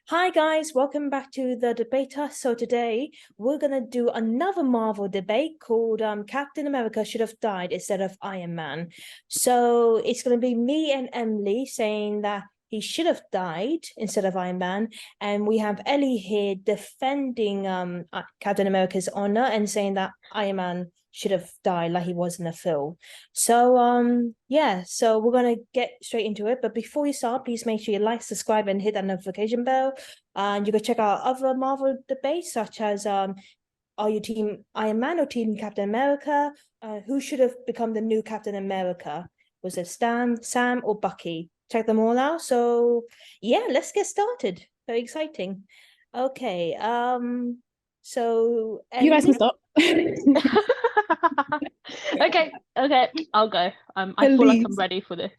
Hi guys, welcome back to the debater. So today we're gonna do another Marvel debate called Captain America should have died instead of Iron Man. So it's gonna be me and Emily saying that he should have died instead of Iron Man, and we have Ellie here defending Captain America's honor and saying that Iron Man should have died like he was in the film. So yeah, so we're gonna get straight into it. But before you start, please make sure you like, subscribe, and hit that notification bell. And you can check out other Marvel debates such as are you team Iron Man or team Captain America? Who should have become the new Captain America? Was it Stan, Sam, or Bucky? Check them all out. So yeah, let's get started. Very exciting. Okay. So You guys can Ellie, stop. Okay, I'll go. I feel like I'm Please. ready for this.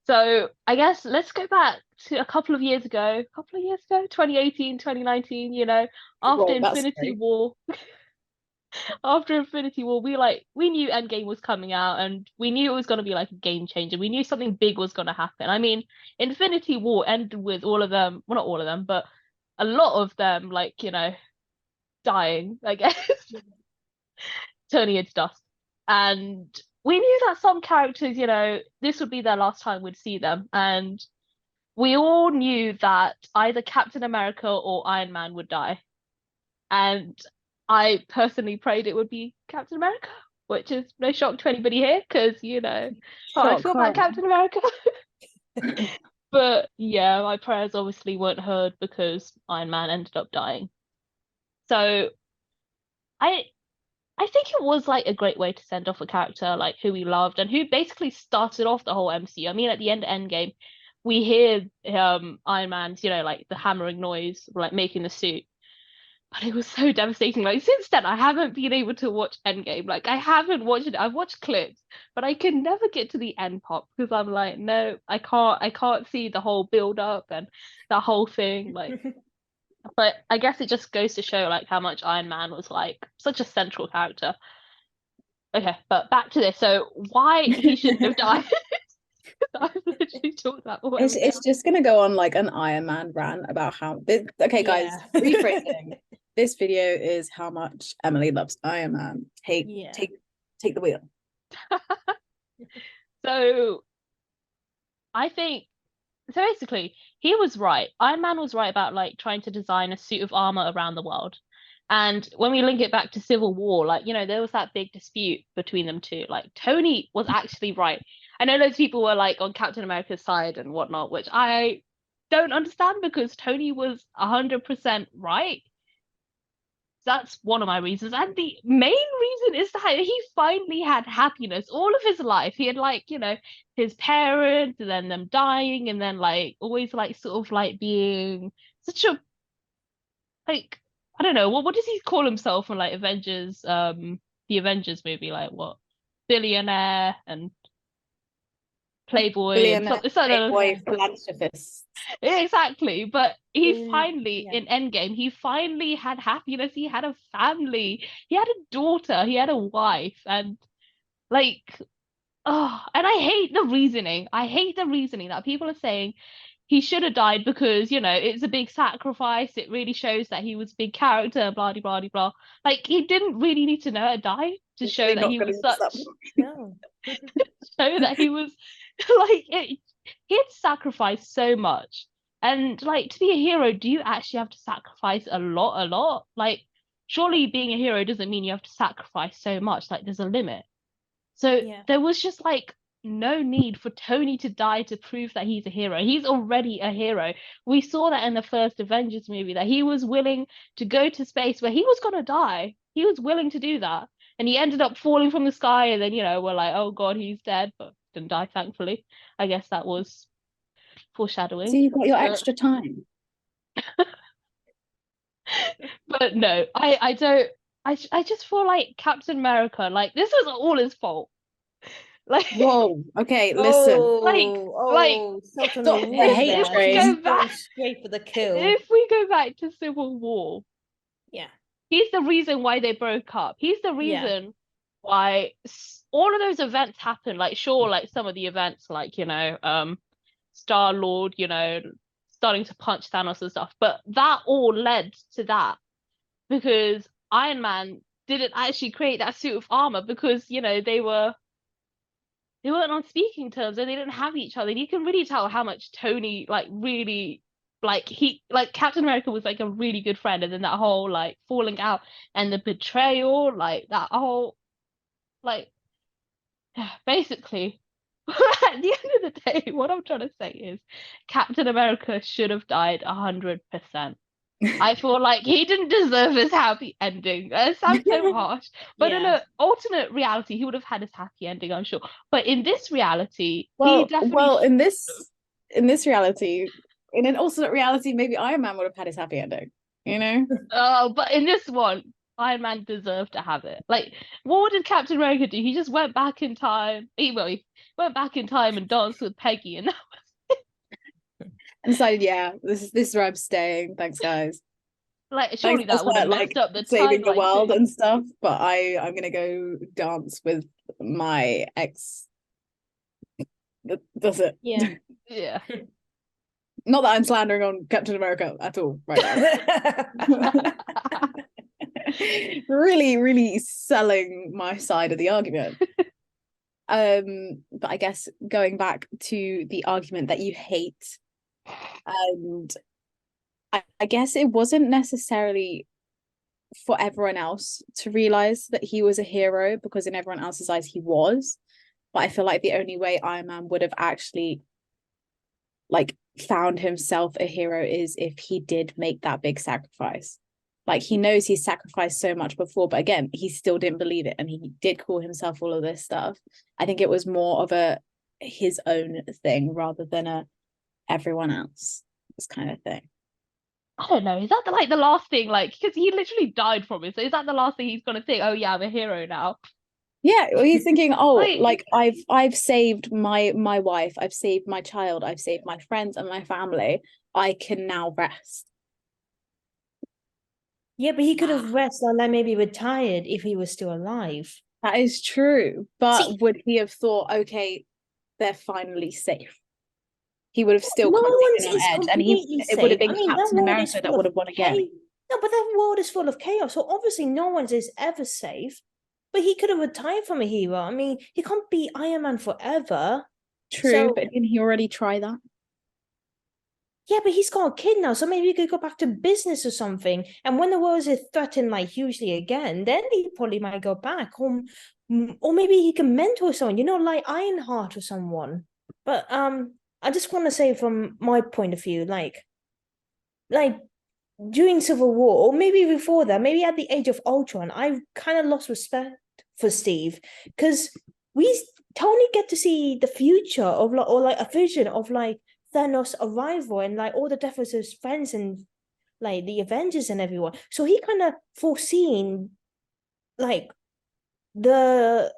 So I guess let's go back to a couple of years ago, 2018, 2019, after Well, that's Infinity great. War. After Infinity War, we knew Endgame was coming out and we knew it was gonna be like a game changer. We knew something big was gonna happen. I mean, Infinity War ended with all of them, well not all of them, but a lot of them dying, I guess. Turning into dust. And we knew that some characters, this would be their last time we'd see them. And we all knew that either Captain America or Iron Man would die. And I personally prayed it would be Captain America, which is no shock to anybody here, because how I feel about Captain America. But yeah, my prayers obviously weren't heard because Iron Man ended up dying. So I I think it was like a great way to send off a character like who we loved and who basically started off the whole MCU. I mean, at the end of Endgame, we hear Iron Man's, like the hammering noise, like making the suit. But it was so devastating. Like since then, I haven't been able to watch Endgame. Like I haven't watched it. I've watched clips, but I can never get to the end part because I'm like, no, I can't. I can't see the whole build up and the whole thing. Like, but I guess it just goes to show like how much Iron Man was like such a central character. Okay, but back to this. So why he shouldn't have died? I've literally talked that all It's just gonna go on like an Iron Man rant about how okay guys, yeah. rephrasing. This video is how much Emily loves Iron Man. Yeah. Take the wheel. So I think so basically he was right. Iron Man was right about like trying to design a suit of armor around the world. And when we link it back to Civil War, like, there was that big dispute between them two. Like Tony was actually right. I know loads of people were like on Captain America's side and whatnot, which I don't understand because Tony was 100% right. That's one of my reasons. And the main reason is that he finally had happiness all of his life. He had like, his parents and then them dying and then like always like sort of like being such a like I don't know, what does he call himself in like Avengers, the Avengers movie, like what? Billionaire and playboy and Billionaire, something. So, no, no, playboy, philanthropist. exactly. But he finally, Yeah. in Endgame, he finally had happiness. He had a family. He had a daughter. He had a wife. And like, oh, and I hate the reasoning. I hate the reasoning that people are saying he should have died because, it's a big sacrifice. It really shows that he was a big character, blah, blah, blah, blah. Like, he didn't really need to know how to die to show Definitely that not he gonna was use that such, No. show that he was like, he had sacrificed so much. And like, to be a hero, do you actually have to sacrifice a lot, a lot? Like, surely being a hero doesn't mean you have to sacrifice so much. Like, there's a limit. So Yeah. there was just like no need for Tony to die to prove that he's a hero. He's already a hero. We saw that in the first Avengers movie that he was willing to go to space where he was gonna die. He was willing to do that. And he ended up falling from the sky, and then, we're like, oh God, he's dead, but didn't die, thankfully. I guess that was So foreshadowing. you've got your But extra time. but no, I don't I just feel like Captain America, like this was all his fault. Like Whoa, okay, listen. like Oh, like salt on the Stop the wound hate if there. we She's train. go back going straight for the kill. if we go back to Civil War, Yeah. he's the reason why they broke up. He's the Yeah. reason why all of those events happened. Like sure, like some of the events, like Star Lord, starting to punch Thanos and stuff. But that all led to that because Iron Man didn't actually create that suit of armor because, you know, they weren't on speaking terms and they didn't have each other. And you can really tell how much Tony like really like Captain America was like a really good friend, and then that whole like falling out and the betrayal, like that whole like basically at the end of the day, what I'm trying to say is Captain America should have died 100%. I feel like he didn't deserve his happy ending. It sounds so harsh, but in Yeah. an alternate reality, he would have had his happy ending, I'm sure. But in this reality, Well, he definitely well, in this reality, in an alternate reality, maybe Iron Man would have had his happy ending. You know? but in this one, Iron Man deserved to have it. Like, what did Captain America do? He just went back in time. He went back in time and danced with Peggy, and And decided, yeah, this is where I'm staying. Thanks, guys. like surely Thanks that would for have like messed up the saving the timeline world too. and stuff. But I'm gonna go dance with my ex. That's it. Yeah. Yeah. Not that I'm slandering on Captain America at all right now. Really, really selling my side of the argument. But I guess going back to the argument that you hate, and I guess it wasn't necessarily for everyone else to realize that he was a hero, because in everyone else's eyes he was. But I feel like the only way Iron Man would have actually like found himself a hero is if he did make that big sacrifice. Like, he knows he's sacrificed so much before, but again, he still didn't believe it, and he did call himself all of this stuff. I think it was more of a his own thing rather than a everyone else this kind of thing. I don't know. Is that the last thing? Like, because he literally died from it. So is that the last thing he's gonna think? Oh yeah, I'm a hero now. Yeah, well, he's thinking, oh, Like, I've saved my wife, I've saved my child, I've saved my friends and my family. I can now rest. Yeah, but he could have rested or like maybe retired if he was still alive. That is true. But See, would he have thought, okay, they're finally safe? He would have still no come one's on is edge, and completely it would have safe. I been mean, that Captain world is America that full would of have won again. chaos. No, but that world is full of chaos. So obviously no one's is ever safe. But he could have retired from a hero. I mean, he can't be Iron Man forever. True, So but didn't he already try that? yeah, but he's got a kid now, so maybe he could go back to business or something. And when the world is threatened like hugely again, then he probably might go back, or maybe he can mentor someone, you know, like Ironheart or someone. But I just want to say from my point of view, like during Civil War, or maybe before that, maybe at the age of Ultron, I kind of lost respect for Steve because we Tony get to see the future of like, or like a vision of like Thanos' arrival and like all the death of his friends and like the Avengers and everyone. So he kind of foreseen like the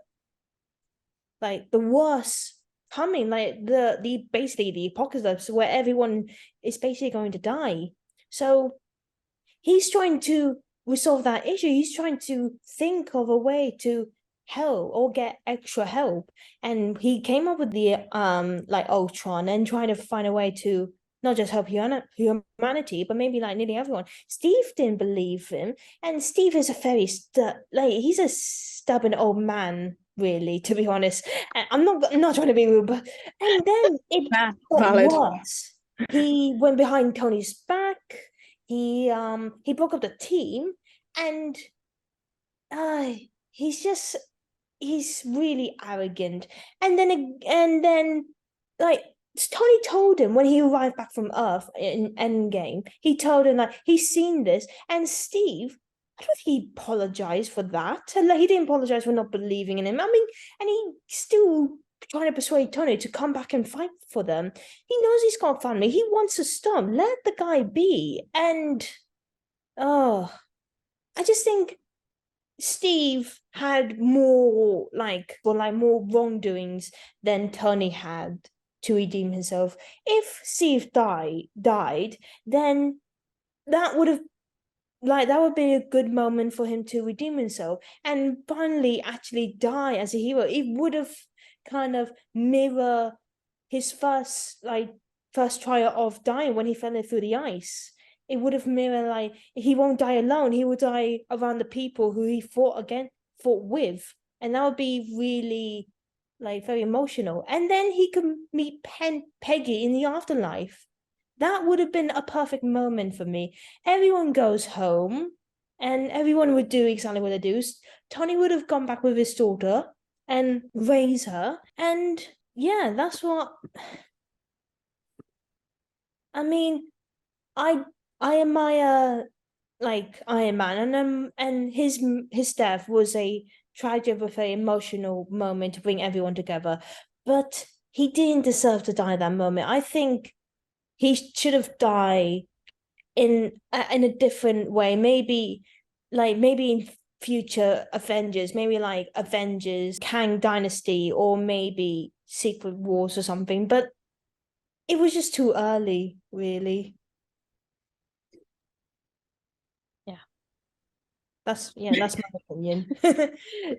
the worst coming, like the basically the apocalypse where everyone is basically going to die. So he's trying to resolve that issue. He's trying to think of a way to help or get extra help. And he came up with the like Ultron and trying to find a way to not just help humanity, but maybe like nearly everyone. Steve didn't believe him, and Steve is a very like he's a stubborn old man, really, to be honest. And I'm not trying to be rude, but and then it got Valid. worse. He went behind Tony's back. He broke up the team, and uh he's just he's really arrogant. And then like Tony told him when he arrived back from Earth in Endgame, he told him like he's seen this, and Steve, I don't think he apologized for that. And like he didn't apologize for not believing in him. I mean, and he still trying to persuade Tony to come back and fight for them. He knows he's got family. He wants to stop. Let the guy be. And oh, I just think Steve had more more wrongdoings than Tony had to redeem himself. If Steve died, then that would have that would be a good moment for him to redeem himself and finally actually die as a hero. It would have kind of mirror his first trial of dying when he fell through the ice. It would have mirrored like he won't die alone. He will die around the people who he fought with, and that would be really like very emotional. And then he could meet Peggy in the afterlife. That would have been a perfect moment for me. Everyone goes home, and everyone would do exactly what they do. Tony would have gone back with his daughter and raise her, and yeah, that's what. I mean, I admire like Iron Man, and his death was a tragic but very emotional moment to bring everyone together. But he didn't deserve to die that moment. I think he should have died in a different way. Maybe in future Avengers, maybe like Avengers, Kang Dynasty, or maybe Secret Wars or something. But it was just too early, really. That's my opinion.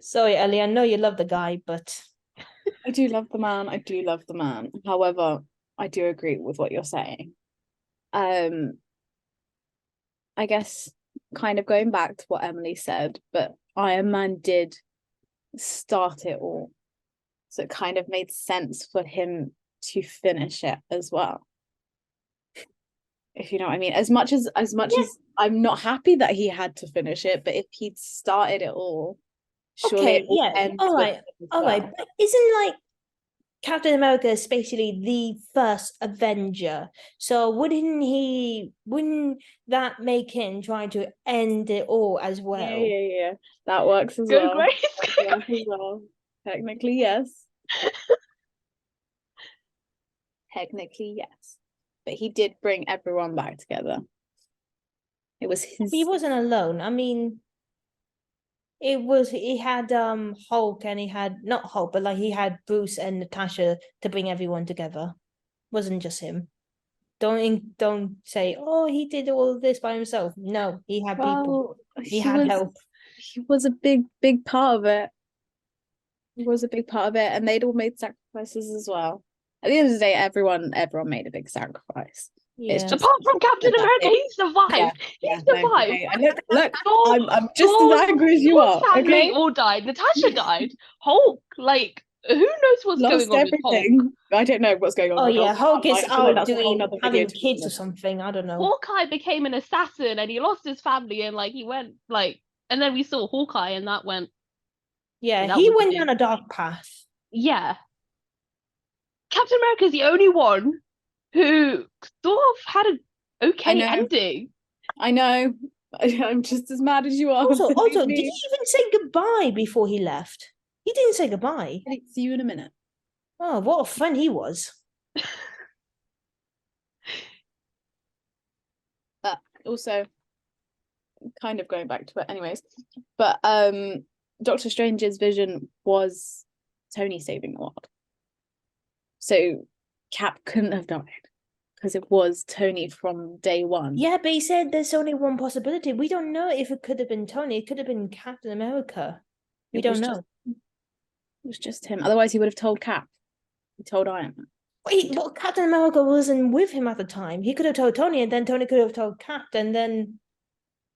Sorry, Ellie, I know you love the guy, but I do love the man. I do love the man. However, I do agree with what you're saying. I guess kind of going back to what Emily said, but Iron Man did start it all. So it kind of made sense for him to finish it as well. If you know what I mean. As much as I'm not happy that he had to finish it, but if he'd started it all, surely okay, it all yeah, ends all with right, him as all right. well. But isn't like Captain America is basically the first Avenger? So wouldn't that make him trying to end it all as well? Yeah. That works as Go well. Grace. That works as well. Technically, yes. Technically, yes. But he did bring everyone back together. It was his. He wasn't alone. I mean, he had Hulk, and he had not Hulk, but like he had Bruce and Natasha to bring everyone together. Wasn't just him. Don't say, oh, he did all of this by himself. No, he had people. He had help. He was a big part of it. He was a big part of it, and they'd all made sacrifices as well. At the end of the day, everyone made a big sacrifice. It's Yeah. just Apart from Captain America, he survived. He no, survived. okay. And look, Thor- I'm just as angry as you Thor's are. family Okay, all died. Natasha died. Hulk, like, who knows what's lost going on with Hulk? everything. I don't know what's going on. Oh with yeah, Hulk is I feel like out that's a whole doing nother video having to kids or discuss. something. I don't know. Hawkeye became an assassin and he lost his family and like he went like, and then we saw Hawkeye and that went. Yeah, that he was went big. down a dark path. Yeah. Captain America is the only one who sort of had an okay ending. I know. I'm just as mad as you are. Also, believe did he me. even say goodbye before he left? He didn't say goodbye. See you in a minute. Oh, what a friend he was. Also, kind of going back to it anyways, but Doctor Strange's vision was Tony saving the world. So Cap couldn't have died because it was Tony from day one. Yeah, but he said there's only one possibility. We don't know if it could have been Tony. It could have been Captain America. We don't know. It was just him. Otherwise, he would have told Cap. He told Iron Man. Wait, well, Captain America wasn't with him at the time. He could have told Tony, and then Tony could have told Cap, and then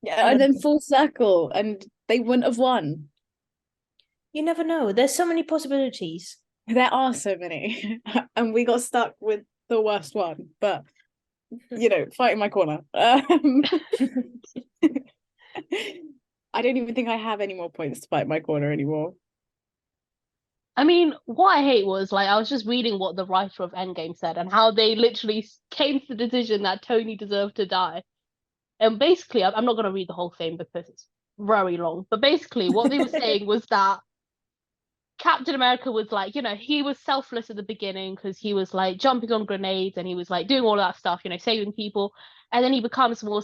Yeah, and then full circle, and they wouldn't have won. You never know. There's so many possibilities. There are so many, and we got stuck with the worst one. But you know, fight in my corner. I don't even think I have any more points to fight in my corner anymore. I mean, what I hate was like I was just reading what the writer of Endgame said and how they literally came to the decision that Tony deserved to die. And basically, I'm not going to read the whole thing because it's very long. But basically, what they were saying was that Captain America was like, he was selfless at the beginning because he was like jumping on grenades and he was like doing all that stuff, saving people. And then he becomes more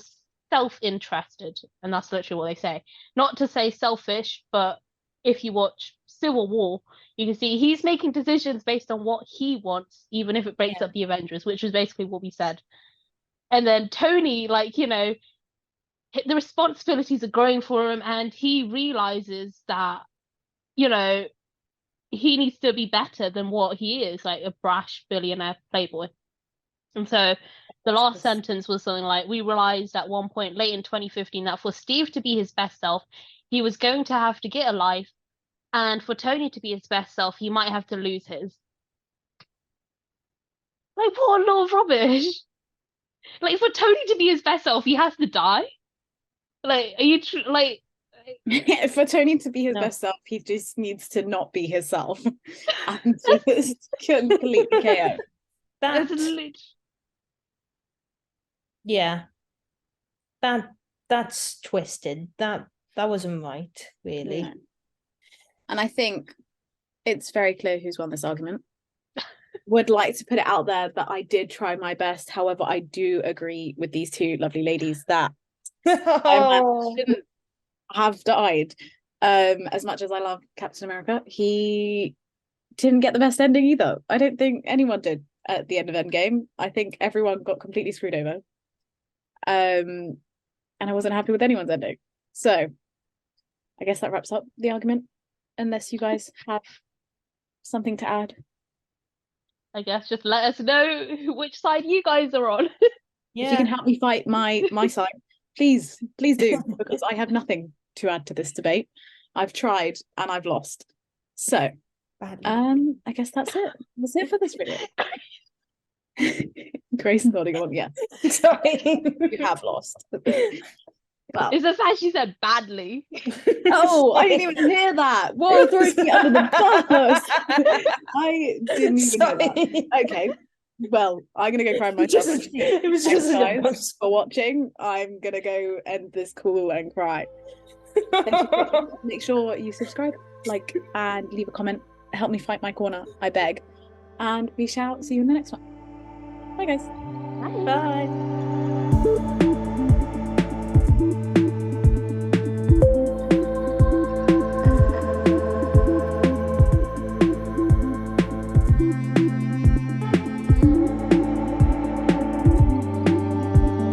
self-interested. And that's literally what they say. Not to say selfish, but if you watch Civil War, you can see he's making decisions based on what he wants, even if it breaks up the Avengers, which is basically what we said. And then Tony, the responsibilities are growing for him and he realizes that, he needs to be better than what he is, like a brash billionaire playboy. And so the last Yes. sentence was something like, we realized at one point late in 2015 that for Steve to be his best self, he was going to have to get a life, and for Tony to be his best self, he might have to lose his. Like, what a lot of rubbish. Like, for Tony to be his best self, he has to die. Like, are you like? For Tony to be his No. best self, he just needs to not be himself and just completely KO. That, It's lit- yeah, that's twisted. That wasn't right, really. No. And I think it's very clear who's won this argument. Would like to put it out there that I did try my best. However, I do agree with these two lovely ladies that Iron Man shouldn't have died. As much as I love Captain America, he didn't get the best ending either. I don't think anyone did at the end of Endgame. I think everyone got completely screwed over. And I wasn't happy with anyone's ending. So I guess that wraps up the argument, unless you guys have something to add. I guess just let us know which side you guys are on. If you Yeah. can help me fight my side, please do, because I have nothing to add to this debate. I've tried and I've lost. So Badly. I guess that's it. That's it for this video. Grace nodding on, yeah. Sorry. You have lost. Well, It's just as she said, badly. oh, I didn't even hear that. Whoa, throwing me under the bus. I didn't even hear that. Okay. Well, I'm gonna go cry myself. It was Thanks, just guys, for watching. I'm gonna go end this call and cry. Thank you for watching. Make sure you subscribe, like, and leave a comment. Help me fight my corner, I beg. And we shall see you in the next one. Bye, guys. Bye. Bye.